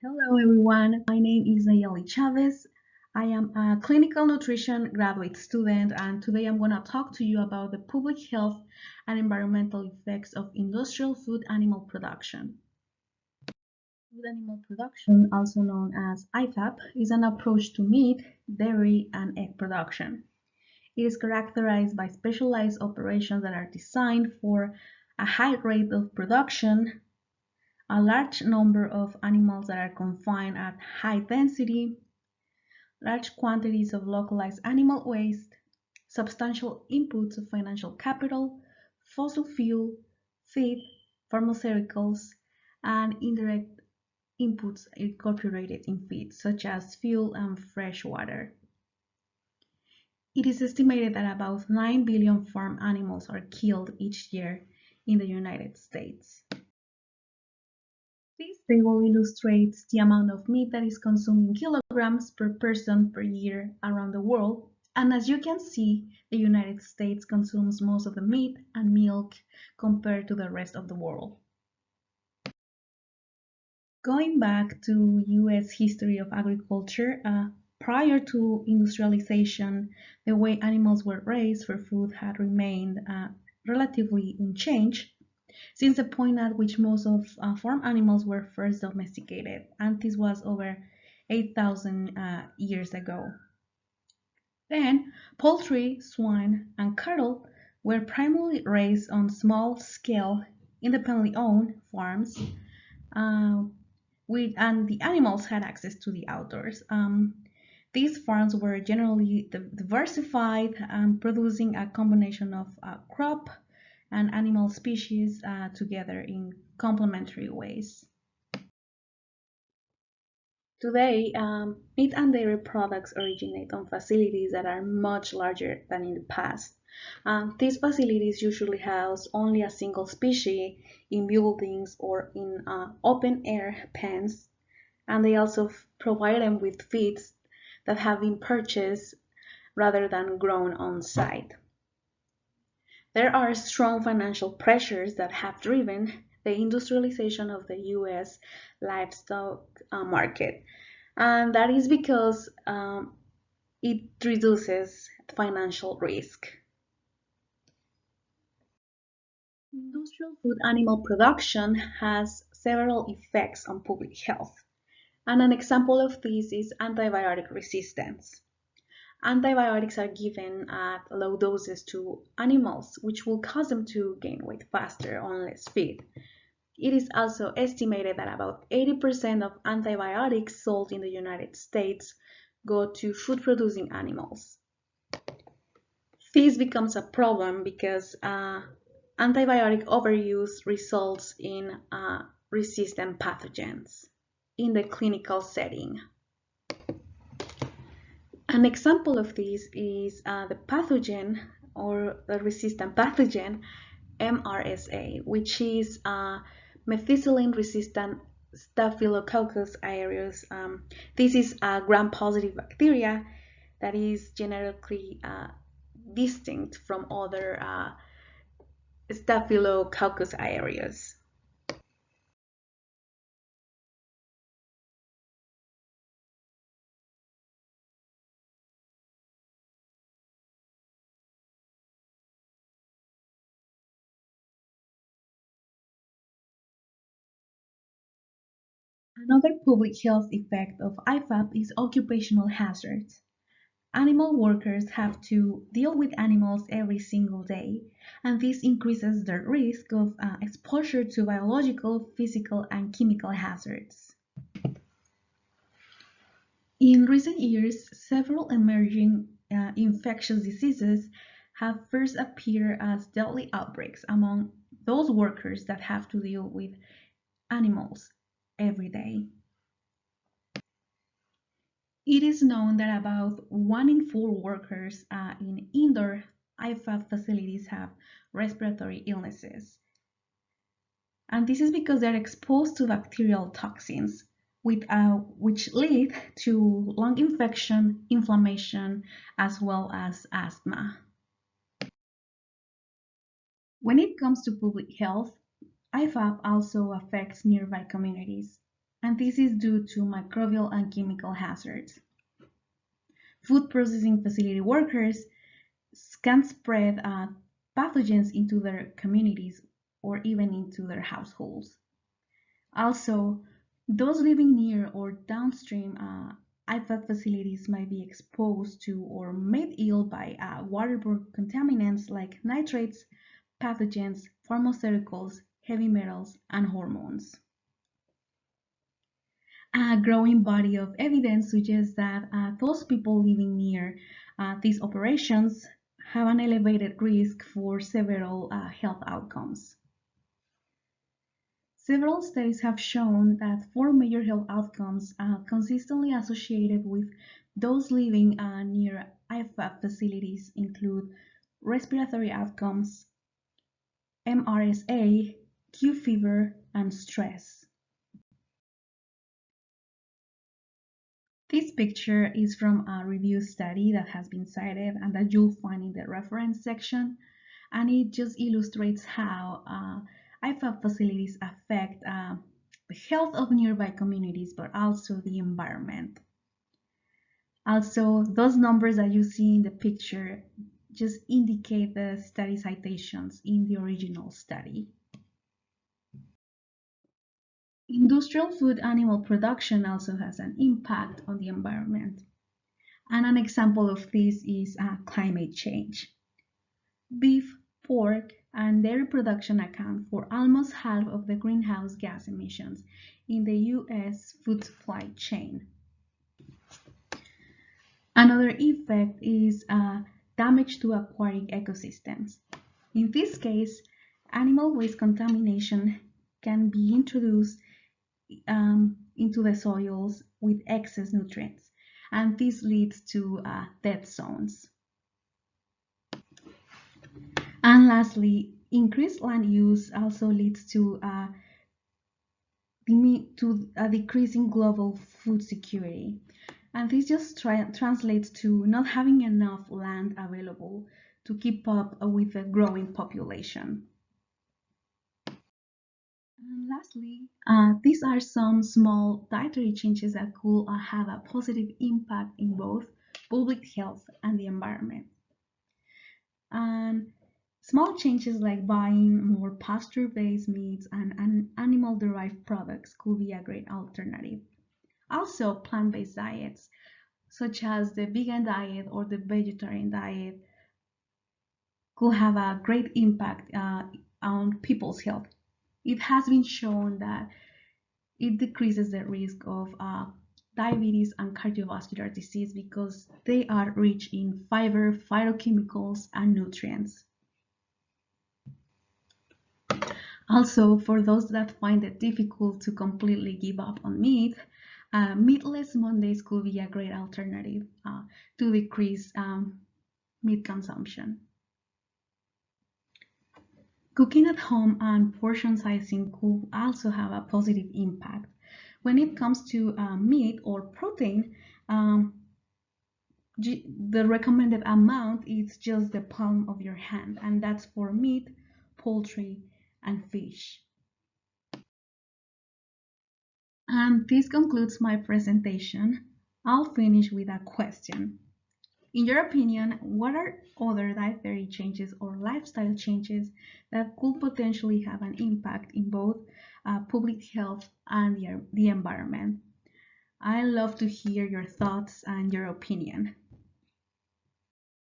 Hello everyone, my name is Nayeli Chavez. I am a clinical nutrition graduate student and today I'm going to talk to you about the public health and environmental effects of industrial food animal production. Food animal production, also known as IFAP, is an approach to meat, dairy, and egg production. It is characterized by specialized operations that are designed for a high rate of production, a large number of animals that are confined at high density, large quantities of localized animal waste, substantial inputs of financial capital, fossil fuel, feed, pharmaceuticals, and indirect inputs incorporated in feed, such as fuel and fresh water. It is estimated that about 9 billion farm animals are killed each year in the United States. This table illustrates the amount of meat that is consumed in kilograms per person per year around the world, and as you can see, the United States consumes most of the meat and milk compared to the rest of the world. Going back to US history of agriculture, prior to industrialization, the way animals were raised for food had remained relatively unchanged since the point at which most of farm animals were first domesticated, and this was over 8,000 years ago. Then, poultry, swine, and cattle were primarily raised on small-scale, independently owned farms, uh, and the animals had access to the outdoors. These farms were generally diversified, producing a combination of crop and animal species together in complementary ways. Today, meat and dairy products originate on facilities that are much larger than in the past. These facilities usually house only a single species in buildings or in open-air pens, and they also provide them with feeds that have been purchased rather than grown on site. There are strong financial pressures that have driven the industrialization of the US livestock market, and that is because it reduces financial risk. Industrial food animal production has several effects on public health, and an example of this is antibiotic resistance. Antibiotics are given at low doses to animals, which will cause them to gain weight faster on less feed. It is also estimated that about 80% of antibiotics sold in the United States go to food-producing animals. This becomes a problem because antibiotic overuse results in resistant pathogens in the clinical setting. An example of this is the pathogen or the resistant pathogen MRSA, which is methicillin-resistant Staphylococcus aureus. This is a gram-positive bacteria that is genetically distinct from other Staphylococcus aureus. Another public health effect of IFAP is occupational hazards. Animal workers have to deal with animals every single day, and this increases their risk of exposure to biological, physical, and chemical hazards. In recent years, several emerging infectious diseases have first appeared as deadly outbreaks among those workers that have to deal with animals every day. It is known that about 1 in 4 workers in indoor IFAP facilities have respiratory illnesses. And this is because they're exposed to bacterial toxins, which lead to lung infection, inflammation, as well as asthma. When it comes to public health, IFAP also affects nearby communities, and and this is due to microbial and chemical hazards. Food processing facility workers can spread pathogens into their communities or even into their households. Also, those living near or downstream IFAP facilities might be exposed to or made ill by waterborne contaminants like nitrates, pathogens, pharmaceuticals, heavy metals, and hormones. A growing body of evidence suggests that those people living near these operations have an elevated risk for several health outcomes. Several studies have shown that four major health outcomes consistently associated with those living near IFAP facilities include respiratory outcomes, MRSA, Q fever, and stress. This picture is from a review study that has been cited and that you'll find in the reference section, and it just illustrates how IFAP facilities affect the health of nearby communities, but also the environment. Also, those numbers that you see in the picture just indicate the study citations in the original study. Industrial food animal production also has an impact on the environment. And an example of this is climate change. Beef, pork, and dairy production account for almost half of the greenhouse gas emissions in the US food supply chain. Another effect is damage to aquatic ecosystems. In this case, animal waste contamination can be introduced into the soils with excess nutrients, and this leads to dead zones. And lastly, increased land use also leads to a decrease in global food security. And this just translates to not having enough land available to keep up with the growing population. And lastly, these are some small dietary changes that could have a positive impact in both public health and the environment. And small changes like buying more pasture-based meats and animal-derived products could be a great alternative. Also, plant-based diets, such as the vegan diet or the vegetarian diet, could have a great impact on people's health. It has been shown that it decreases the risk of diabetes and cardiovascular disease because they are rich in fiber, phytochemicals, and nutrients. Also, for those that find it difficult to completely give up on meat, meatless Mondays could be a great alternative to decrease meat consumption. Cooking at home and portion sizing could also have a positive impact. When it comes to meat or protein, the recommended amount is just the palm of your hand, and that's for meat, poultry, and fish. And this concludes my presentation. I'll finish with a question. In your opinion, what are other dietary changes or lifestyle changes that could potentially have an impact in both public health and the environment? I love to hear your thoughts and your opinion.